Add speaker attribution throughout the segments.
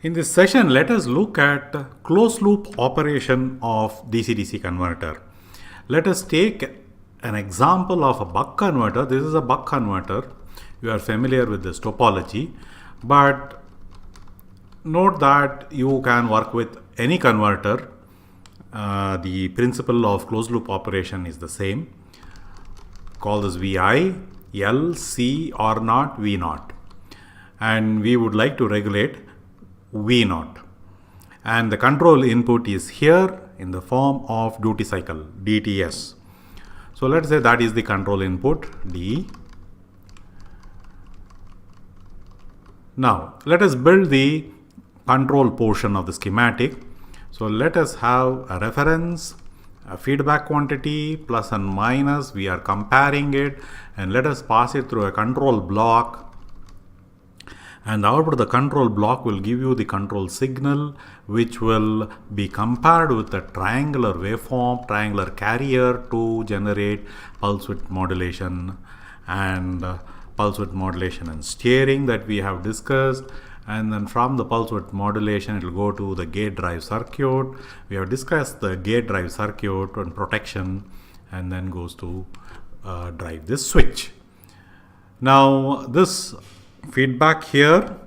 Speaker 1: In this session, let us look at closed loop operation of DC-DC converter. Let us take an example of a buck converter. This is a buck converter. You are familiar with this topology, but note that you can work with any converter. The principle of closed loop operation is the same. Call this VI, L, C, R naught, V naught. And we would like to regulate V naught. And the control input is here in the form of duty cycle, DTS. So let's say that is the control input, D. Now let us build the control portion of the schematic. So let us have a reference, a feedback quantity, plus and minus. We are comparing it, and let us pass it through a control block. And the output of the control block will give you the control signal, which will be compared with the triangular waveform, triangular carrier to generate pulse width modulation and steering that we have discussed. And then from the pulse width modulation, it will go to the gate drive circuit. We have discussed the gate drive circuit and protection, and then goes to drive this switch. Now this feedback here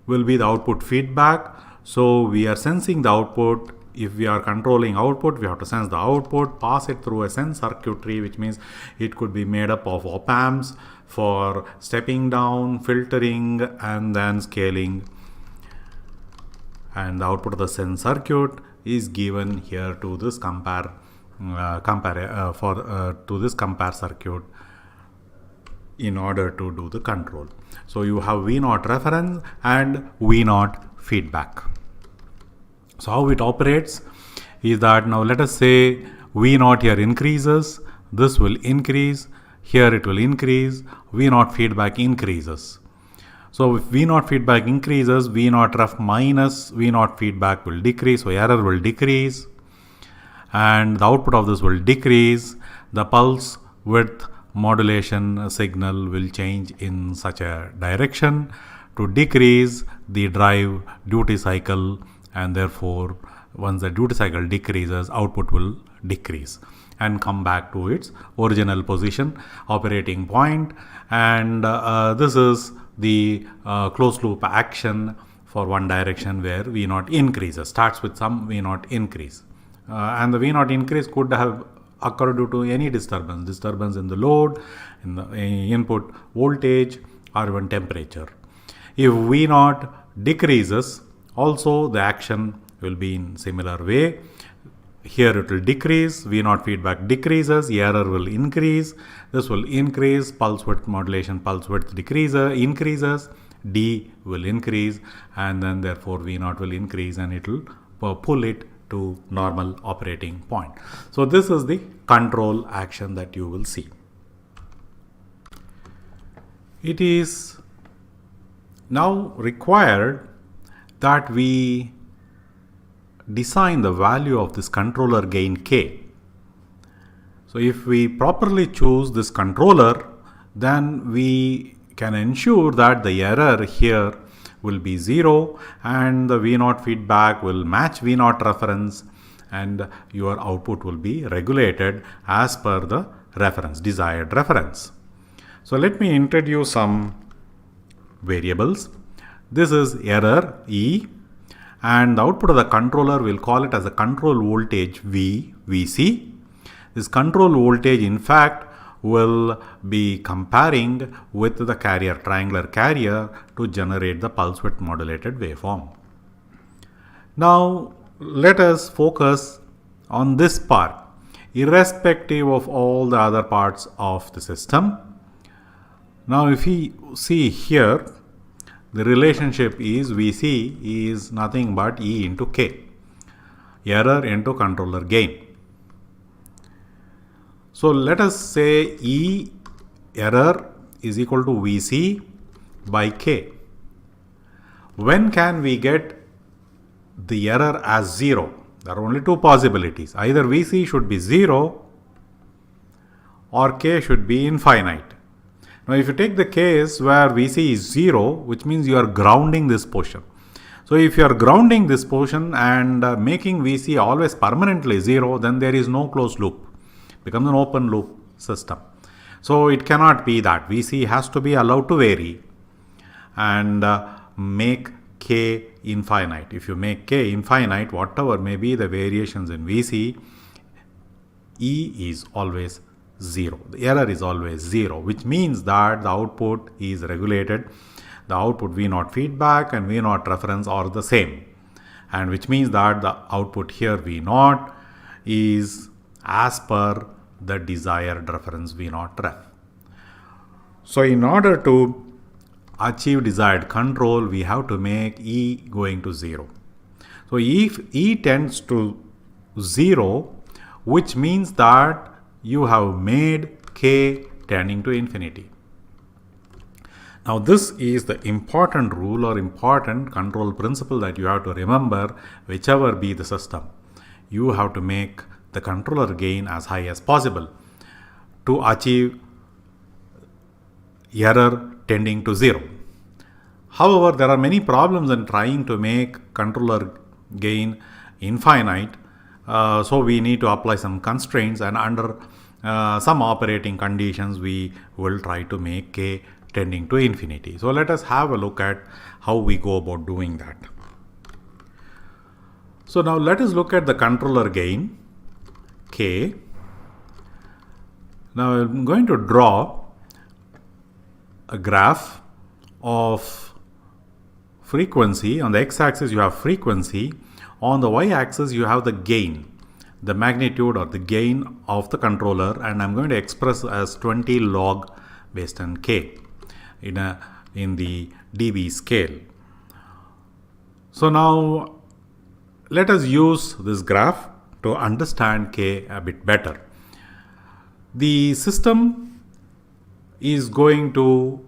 Speaker 1: will be the output feedback. So we are sensing the output. If we are controlling output, we have to sense the output, pass it through a sense circuitry, which means it could be made up of op amps for stepping down, filtering, and then scaling. And the output of the sense circuit is given here to this compare circuit in order to do the control. So you have V naught reference and V naught feedback. So how it operates is that, now let us say V naught here increases, this will increase, here it will increase, V naught feedback increases. So if V naught feedback increases, V naught ref minus V naught feedback will decrease, so error will decrease, and the output of this will decrease. The pulse width modulation signal will change in such a direction to decrease the drive duty cycle, and therefore once the duty cycle decreases, output will decrease and come back to its original position, operating point. And this is the closed loop action for one direction, where V naught increases, starts with some V naught increase, and the V naught increase could have occur due to any disturbance in the load, in the input voltage, or even temperature. If V naught decreases, also the action will be in similar way. Here it will decrease, V naught feedback decreases, error will increase, this will increase, pulse width modulation, pulse width increases, D will increase, and then therefore V naught will increase, and it will pull it to normal operating point. So this is the control action that you will see. It is now required that we design the value of this controller gain K. So if we properly choose this controller, then we can ensure that the error here will be 0, and the V naught feedback will match V naught reference, and your output will be regulated as per the reference, desired reference. So let me introduce some variables. This is error E, and the output of the controller, will call it as a control voltage VC. This control voltage in fact will be comparing with the carrier, triangular carrier, to generate the pulse width modulated waveform. Now let us focus on this part, irrespective of all the other parts of the system. Now if we see here, the relationship is VC is nothing but E into K, error into controller gain. So let us say E error is equal to VC by K. When can we get the error as 0? There are only two possibilities. Either VC should be 0 or K should be infinite. Now if you take the case where VC is 0, which means you are grounding this portion. So if you are grounding this portion and making VC always permanently 0, then there is no closed loop. It becomes an open loop system. So it cannot be that. VC has to be allowed to vary and make K infinite. If you make K infinite, whatever may be the variations in VC, E is always 0. The error is always 0, which means that the output is regulated. The output V0 feedback and V0 reference are the same, and which means that the output here V0 is as per the desired reference V0 ref. So in order to achieve desired control, we have to make E going to 0. So if E tends to 0, which means that you have made K tending to infinity. Now this is the important rule or important control principle that you have to remember, whichever be the system. You have to make the controller gain as high as possible to achieve error tending to 0. However, there are many problems in trying to make controller gain infinite. So we need to apply some constraints, and under some operating conditions we will try to make K tending to infinity. So let us have a look at how we go about doing that. So now let us look at the controller gain K. Now I'm going to draw a graph of frequency. On the x-axis you have frequency. On the y-axis you have the gain, the magnitude or the gain of the controller, and I'm going to express as 20 log based on K in the dB scale. So now let us use this graph to understand K a bit better. The system is going to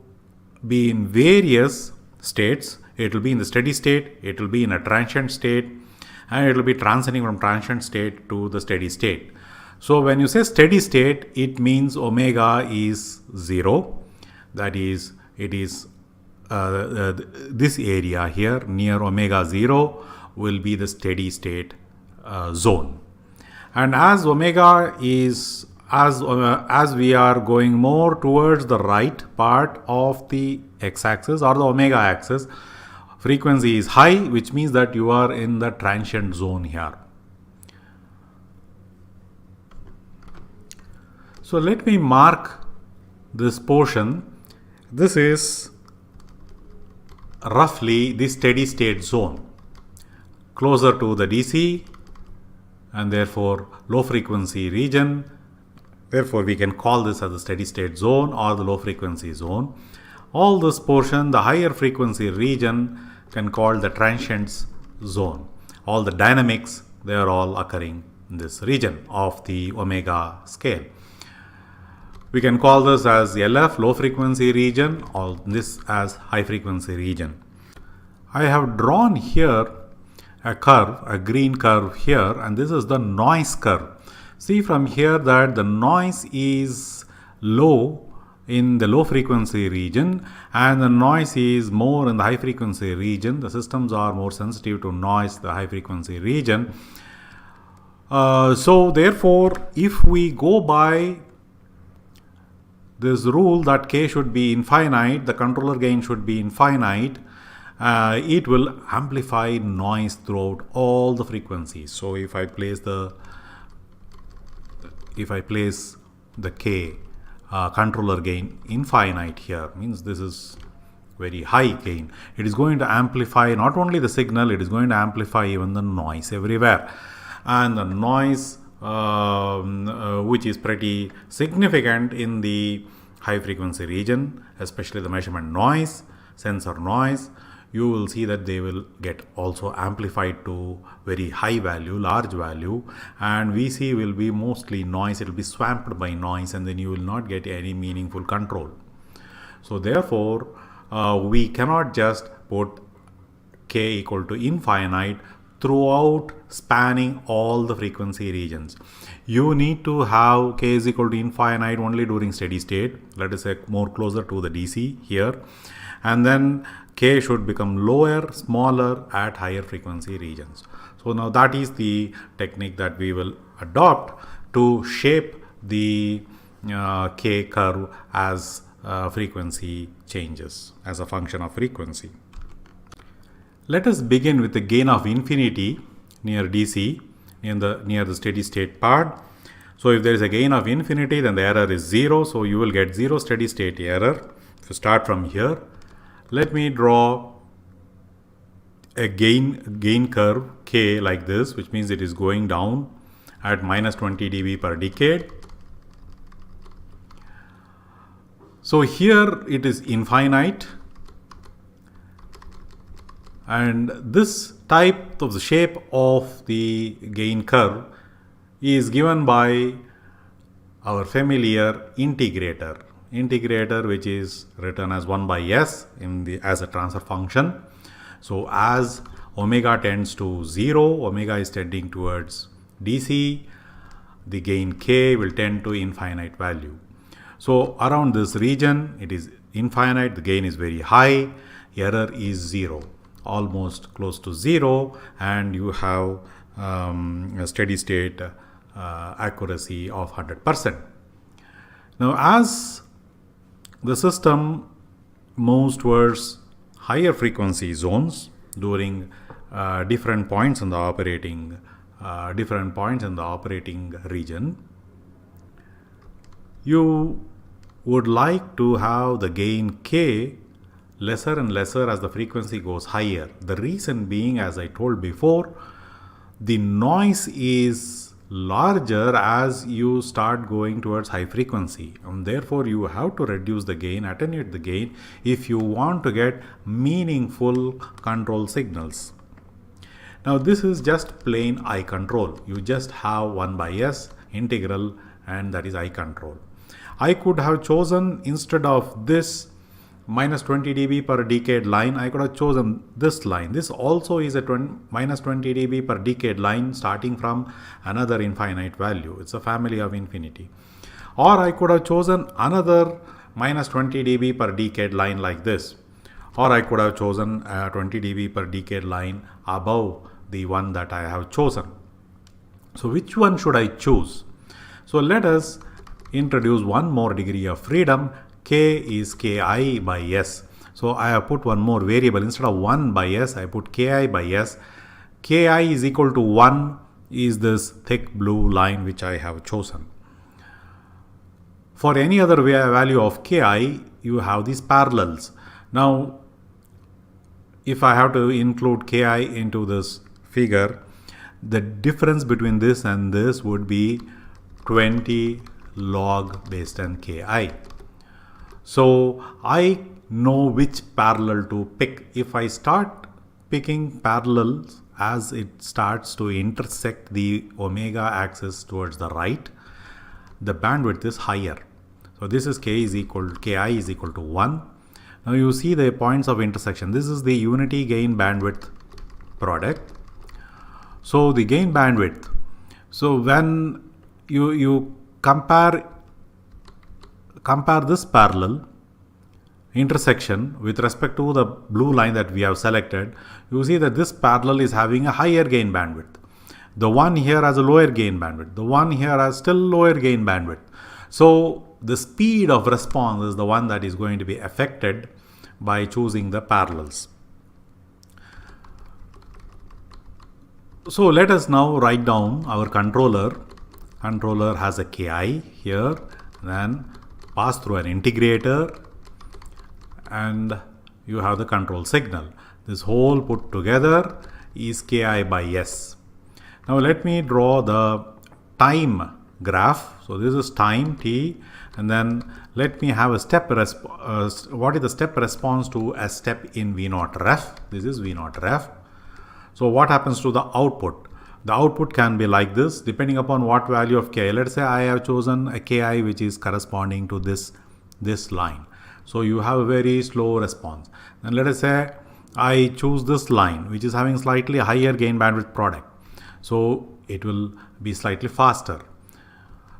Speaker 1: be in various states. It will be in the steady state, it will be in a transient state, and it will be transiting from transient state to the steady state. So when you say steady state, it means omega is 0. That is, it is this area here near omega 0 will be the steady state zone. And as omega is, as we are going more towards the right part of the x-axis or the omega axis, frequency is high, which means that you are in the transient zone here. So let me mark this portion. This is roughly the steady state zone, closer to the DC and therefore low frequency region. Therefore we can call this as the steady state zone or the low frequency zone. All this portion, the higher frequency region, can call the transients zone. All the dynamics, they are all occurring in this region of the omega scale. We can call this as LF, low frequency region, or this as high frequency region. I have drawn here a curve, a green curve here, and this is the noise curve. See from here that the noise is low in the low frequency region and the noise is more in the high frequency region. The systems are more sensitive to noise, the high frequency region. So therefore, if we go by this rule that K should be infinite, the controller gain should be infinite, it will amplify noise throughout all the frequencies. So if I place the K controller gain infinite here, means this is very high gain. It is going to amplify not only the signal, it is going to amplify even the noise everywhere. And the noise which is pretty significant in the high frequency region, especially the measurement noise, sensor noise, you will see that they will get also amplified to very high value, large value, and VC will be mostly noise. It will be swamped by noise, and then you will not get any meaningful control. So therefore, we cannot just put K equal to infinite throughout spanning all the frequency regions. You need to have K is equal to infinite only during steady state, let us say more closer to the DC here, and then K should become lower, smaller at higher frequency regions. So now that is the technique that we will adopt to shape the K curve as frequency changes as a function of frequency. Let us begin with the gain of infinity near DC, near the steady state part. So if there is a gain of infinity, then the error is 0. So you will get 0 steady state error. If you start from here, let me draw a gain curve K like this, which means it is going down at minus 20 dB per decade. So here it is infinite, and this type of the shape of the gain curve is given by our familiar integrator, which is written as 1 by s as a transfer function. So as omega tends to 0, omega is tending towards DC, the gain K will tend to infinite value. So around this region it is infinite, the gain is very high, error is 0, almost close to 0, and you have a steady state accuracy of 100%. Now as the system moves towards higher frequency zones during different points in the operating region, you would like to have the gain K lesser and lesser as the frequency goes higher. The reason being, as I told before, the noise is larger as you start going towards high frequency, and therefore you have to reduce the gain, attenuate the gain, if you want to get meaningful control signals. Now this is just plain I control. You just have 1 by s integral, and that is I control. I could have chosen, instead of this minus 20 dB per decade line, I could have chosen this line. This also is a minus 20 dB per decade line starting from another infinite value. It's a family of infinity. Or I could have chosen another minus 20 dB per decade line like this. Or I could have chosen a 20 dB per decade line above the one that I have chosen. So which one should I choose? So let us introduce one more degree of freedom. K is Ki by S. So I have put one more variable. Instead of 1 by S, I put Ki by S. Ki is equal to 1 is this thick blue line which I have chosen. For any other value of Ki, you have these parallels. Now, if I have to include Ki into this figure, the difference between this and this would be 20 log based on Ki. So I know which parallel to pick. If I start picking parallels as it starts to intersect the omega axis towards the right, the bandwidth is higher. So this is Ki is equal to 1. Now you see the points of intersection. This is the unity gain bandwidth product. So the gain bandwidth. So when you compare this parallel intersection with respect to the blue line that we have selected, you see that this parallel is having a higher gain bandwidth. The one here has a lower gain bandwidth. The one here has still lower gain bandwidth. So the speed of response is the one that is going to be affected by choosing the parallels. So let us now write down our controller. Controller has a Ki here, then pass through an integrator, and you have the control signal. This whole put together is Ki by S. Now let me draw the time graph. So this is time t, and then let me have a step what is the step response to a step in V0 ref? This is V0 ref. So what happens to the output? The output can be like this depending upon what value of Ki. Let's say I have chosen a Ki which is corresponding to this line. So you have a very slow response. And let us say I choose this line which is having slightly higher gain bandwidth product. So it will be slightly faster.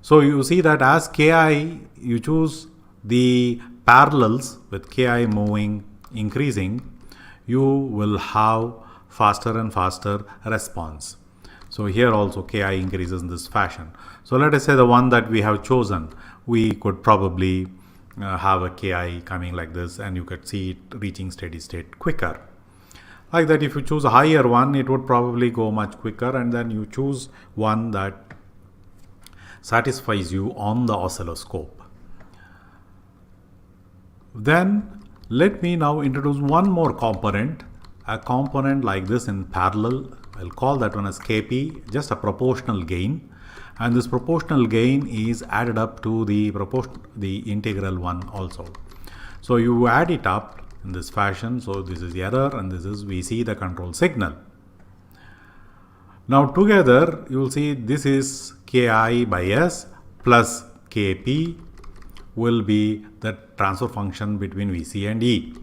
Speaker 1: So you see that as Ki, you choose the parallels with Ki moving, increasing. you will have faster and faster response. So here also Ki increases in this fashion. So let us say the one that we have chosen, we could probably have a Ki coming like this, and you could see it reaching steady state quicker. Like that, if you choose a higher one, it would probably go much quicker, and then you choose one that satisfies you on the oscilloscope. Then let me now introduce one more component, a component like this in parallel. I'll call that one as Kp, just a proportional gain, and this proportional gain is added up to the integral one also. So you add it up in this fashion. So this is error, and this is we see the control signal. Now together you will see this is Ki by S plus Kp will be the transfer function between Vc and E.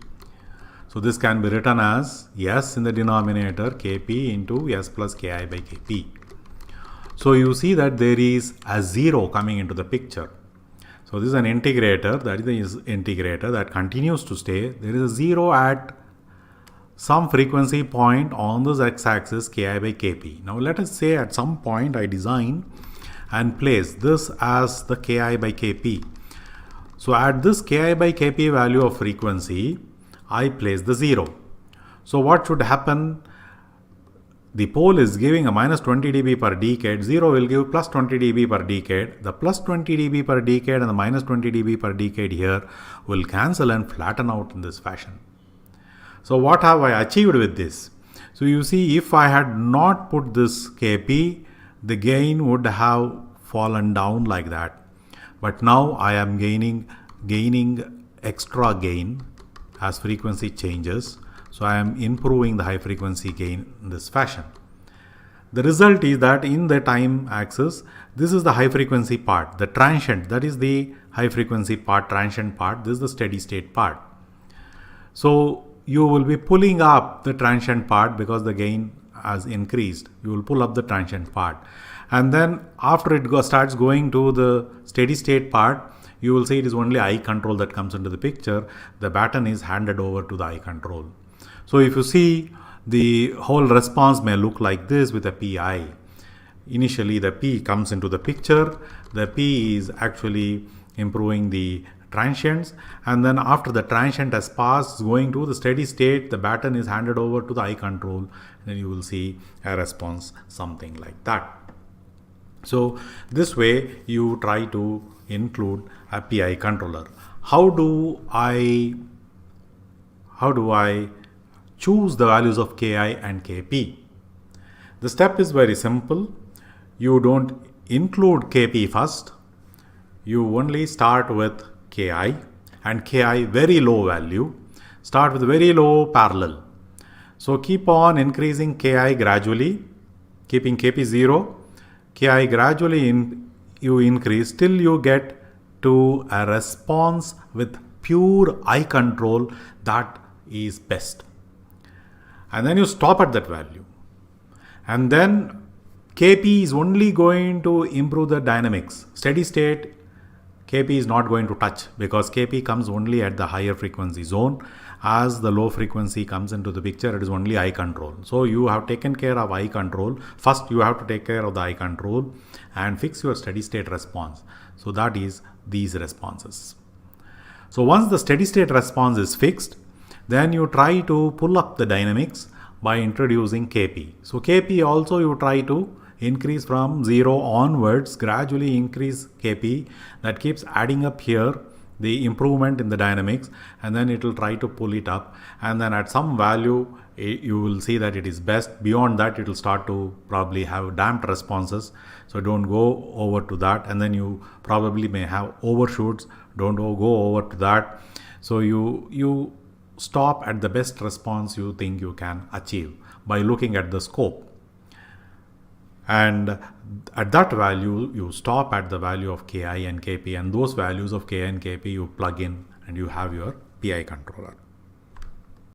Speaker 1: So this can be written as S in the denominator, Kp into S plus Ki by Kp. So you see that there is a 0 coming into the picture. So this is an integrator, that is the integrator that continues to stay. There is a 0 at some frequency point on this x-axis Ki by Kp. Now let us say at some point I design and place this as the Ki by Kp. So at this Ki by Kp value of frequency, I place the 0. So what should happen? The pole is giving a minus 20 dB per decade, 0 will give plus 20 dB per decade. The plus 20 dB per decade and the minus 20 dB per decade here will cancel and flatten out in this fashion. So what have I achieved with this? So you see, if I had not put this Kp, the gain would have fallen down like that. But now I am gaining extra gain as frequency changes. So I am improving the high frequency gain in this fashion. The result is that in the time axis, this is the high frequency part, the transient, that is the high frequency part, transient part, this is the steady state part. So you will be pulling up the transient part because the gain has increased. You will pull up the transient part. And then after it starts going to the steady state part, you will see it is only eye control that comes into the picture. The baton is handed over to the eye control. So if you see, the whole response may look like this with a Pi. Initially the P comes into the picture. The P is actually improving the transients, and then after the transient has passed going to the steady state, the baton is handed over to the eye control, and then you will see a response something like that. So this way you try to include a PI controller. How do I choose the values of Ki and Kp? The step is very simple. You don't include Kp first. You only start with Ki, and Ki very low value. Start with very low parallel. So keep on increasing Ki gradually, keeping Kp 0. Ki gradually you increase till you get to a response with pure eye control that is best. And then you stop at that value. And then Kp is only going to improve the dynamics. Steady state, Kp is not going to touch because Kp comes only at the higher frequency zone. As the low frequency comes into the picture, it is only eye control. So you have taken care of eye control. First you have to take care of the eye control and fix your steady state response. So that is these responses. So once the steady state response is fixed, then you try to pull up the dynamics by introducing Kp. So Kp also you try to increase from 0 onwards, gradually increase Kp. That keeps adding up here the improvement in the dynamics, and then it will try to pull it up, and then at some value you will see that it is best. Beyond that it will start to probably have damped responses, so don't go over to that, and then you probably may have overshoots. Don't go over to that. So you stop at the best response you think you can achieve by looking at the scope, and at that value you stop at the value of Ki and Kp, and those values of Ki and Kp you plug in and you have your PI controller.